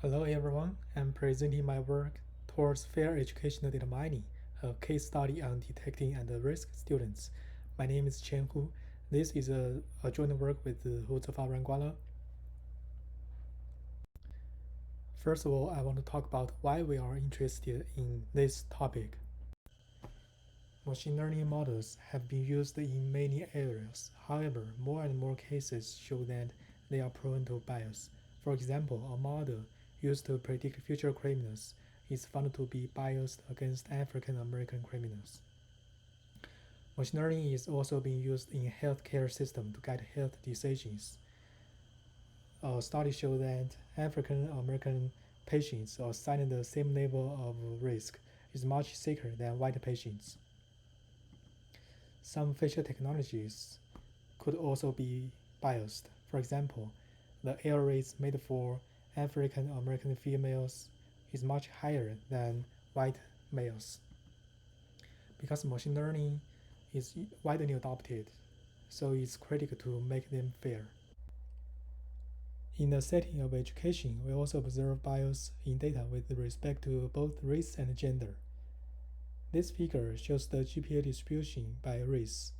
Hello everyone, I'm presenting my work towards fair educational data mining, a case study on detecting and risk students. My name is Chen Hu. This is a joint work with Hu Zefao Ranguala. First of all, I want to talk about why we are interested in this topic. Machine learning models have been used in many areas. However, more and more cases show that they are prone to bias. For example, a model used to predict future criminals is found to be biased against African American criminals. Machine learning is also being used in healthcare system to guide health decisions. A study showed that African American patients assigned the same level of risk is much sicker than white patients. Some facial technologies could also be biased. For example, the error rates made for African American females is much higher than white males. Because machine learning is widely adopted, so it's critical to make them fair. In the setting of education, we also observe bias in data with respect to both race and gender. This figure shows the GPA distribution by race.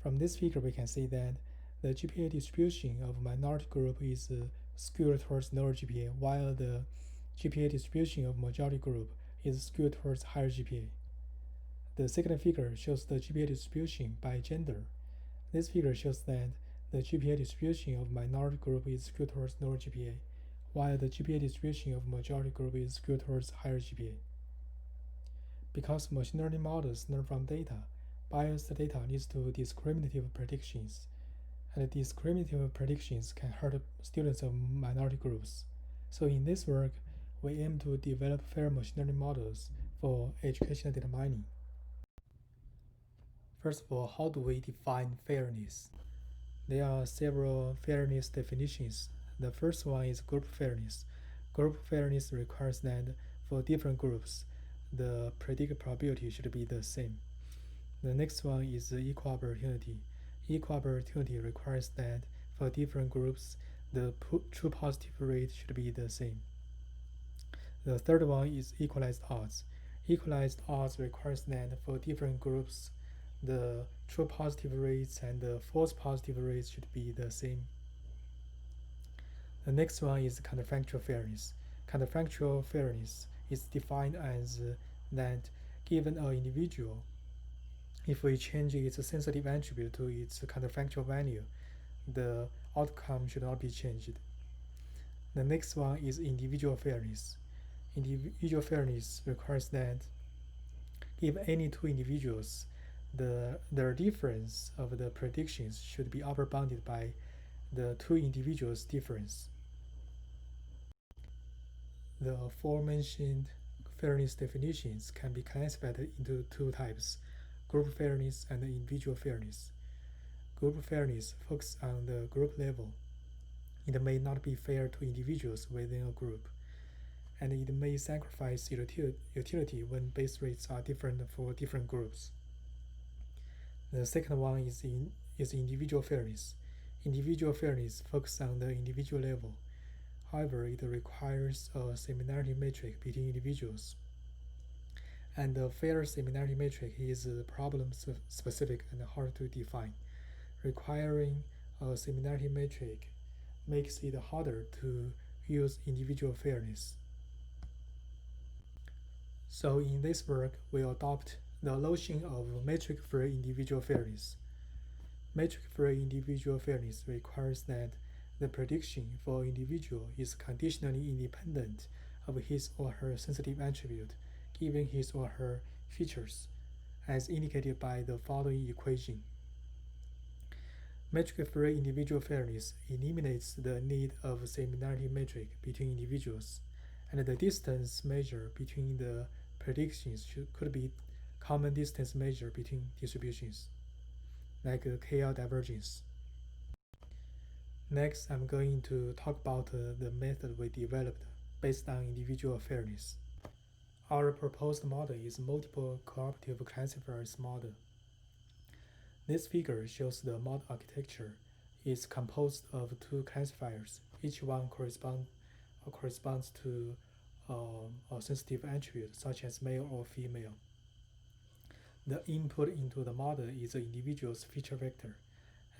From this figure, we can see that the GPA distribution of minority group is skewed towards lower GPA, while the GPA distribution of majority group is skewed towards higher GPA. The second figure shows the GPA distribution by gender. This figure shows that the GPA distribution of minority group is skewed towards lower GPA, while the GPA distribution of majority group is skewed towards higher GPA. Because machine learning models learn from data, biased data leads to discriminative predictions, and discriminative predictions can hurt students of minority groups. So in this work, we aim to develop fair machine learning models for educational data mining. First of all, how do we define fairness? There are several fairness definitions. The first one is group fairness. Group fairness requires that for different groups, the predicted probability should be the same. The next one is equal opportunity. Equal opportunity requires that for different groups, the true positive rate should be the same. The third one is equalized odds. Equalized odds requires that for different groups, the true positive rates and the false positive rates should be the same. The next one is counterfactual fairness. Counterfactual fairness is defined as that given an individual, if we change its sensitive attribute to its counterfactual value, the outcome should not be changed. The next one is individual fairness. Individual fairness requires that if any two individuals, their difference of the predictions should be upper bounded by the two individuals' difference. The aforementioned fairness definitions can be classified into two types: group fairness and individual fairness. Group fairness focuses on the group level. It may not be fair to individuals within a group, and it may sacrifice utility when base rates are different for different groups. The second one is individual fairness. Individual fairness focuses on the individual level. However, it requires a similarity matrix between individuals. And the fair similarity matrix is problem specific and hard to define. Requiring a similarity matrix makes it harder to use individual fairness. So in this work, we adopt the notion of metric-free individual fairness. Metric-free individual fairness requires that the prediction for an individual is conditionally independent of his or her sensitive attribute given his or her features, as indicated by the following equation. Metric-free individual fairness eliminates the need of a similarity matrix between individuals, and the distance measure between the predictions could be common distance measure between distributions, like KL divergence. Next, I'm going to talk about the method we developed based on individual fairness. Our proposed model is multiple cooperative classifiers model. This figure shows the model architecture is composed of two classifiers. Each one corresponds corresponds to a sensitive attribute such as male or female. The input into the model is the individual's feature vector,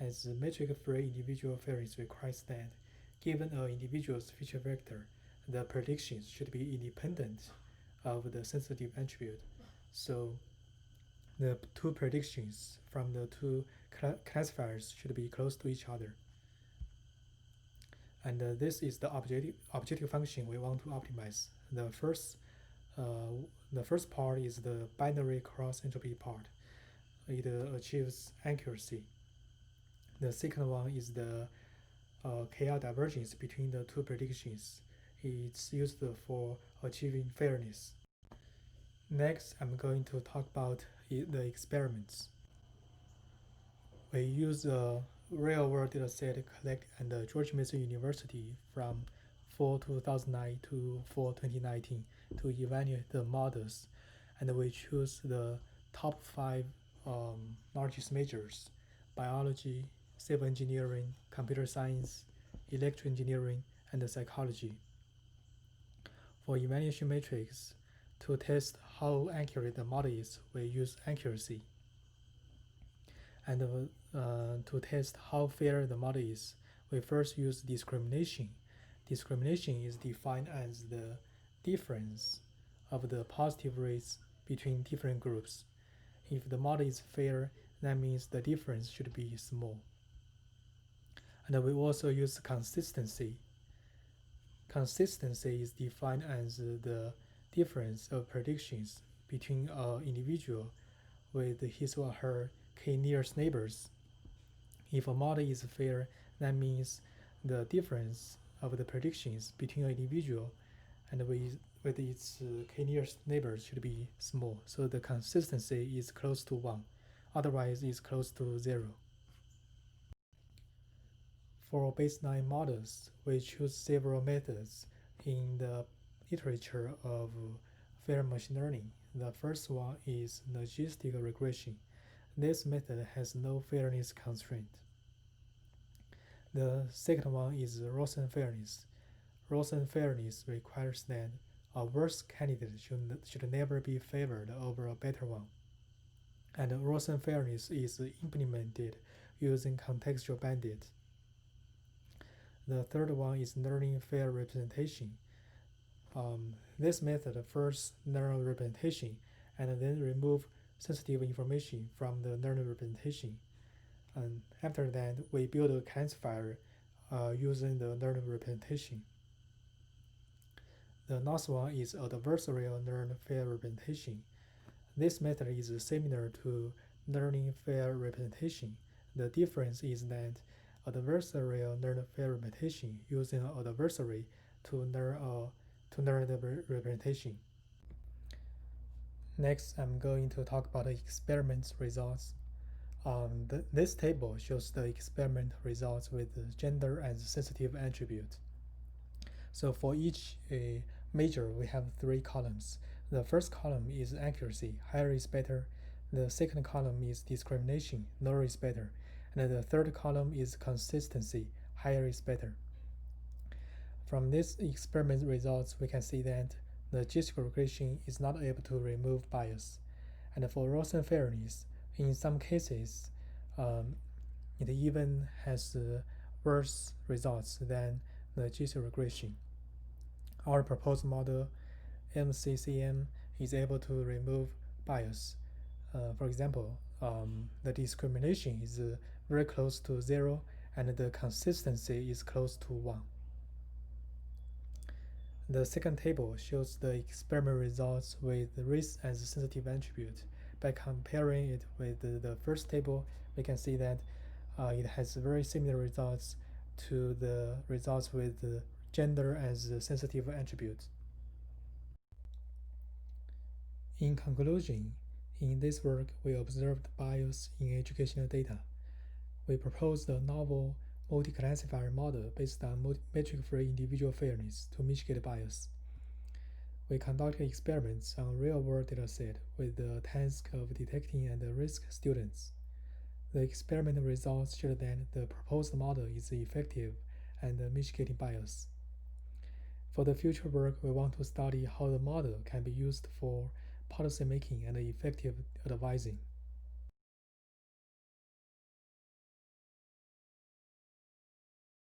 as the metric-free individual fairness requires that, given an individual's feature vector, the predictions should be independent of the sensitive attribute. So the two predictions from the two classifiers should be close to each other. And this is the objective function we want to optimize. The first part is the binary cross entropy part. It achieves accuracy. The second one is the KR divergence between the two predictions. It's used for achieving fairness. Next, I'm going to talk about the experiments. We use a real-world dataset collected at George Mason University from fall 2009 to fall 2019 to evaluate the models, and we choose the top 5 largest majors: biology, civil engineering, computer science, electrical engineering, and psychology. For evaluation metrics, to test how accurate the model is, we use accuracy. And to test how fair the model is, we first use discrimination. Discrimination is defined as the difference of the positive rates between different groups. If the model is fair, that means the difference should be small. And we also use consistency. Consistency is defined as the difference of predictions between an individual with his or her k nearest neighbors. If a model is fair, that means the difference of the predictions between an individual and with its k nearest neighbors should be small, so the consistency is close to 1, otherwise it's close to 0. For baseline models, we choose several methods in the literature of fair machine learning. The first one is logistic regression. This method has no fairness constraint. The second one is Rosen fairness. Rosen fairness requires that a worse candidate should never be favored over a better one. And Rosen fairness is implemented using contextual bandit. The third one is learning fair representation. This method first learn representation and then remove sensitive information from the learned representation. And after that, we build a classifier using the learned representation. The last one is adversarial learned fair representation. This method is similar to learning fair representation. The difference is that adversarial learned fair representation using an adversary to learn the representation. Next, I'm going to talk about the experiment results. This table shows the experiment results with gender as sensitive attribute. So for each major, we have 3 columns. The first column is accuracy, higher is better. The second column is discrimination, lower is better. And the third column is consistency, higher is better. From this experiment results, we can see that the logistic regression is not able to remove bias. And for Rosen fairness, in some cases, it even has worse results than the logistic regression. Our proposed model, MCCM, is able to remove bias. For example, the discrimination is very close to 0 and the consistency is close to 1. The second table shows the experiment results with race as a sensitive attribute. By comparing it with the first table, we can see that it has very similar results to the results with gender as a sensitive attribute. In conclusion, in this work, we observed bias in educational data. We proposed a novel multi-classifier model based on metric-free individual fairness to mitigate bias. We conducted experiments on a real-world dataset with the task of detecting and risk students. The experiment results showed that the proposed model is effective and mitigating bias. For the future work, we want to study how the model can be used for policymaking and effective advising.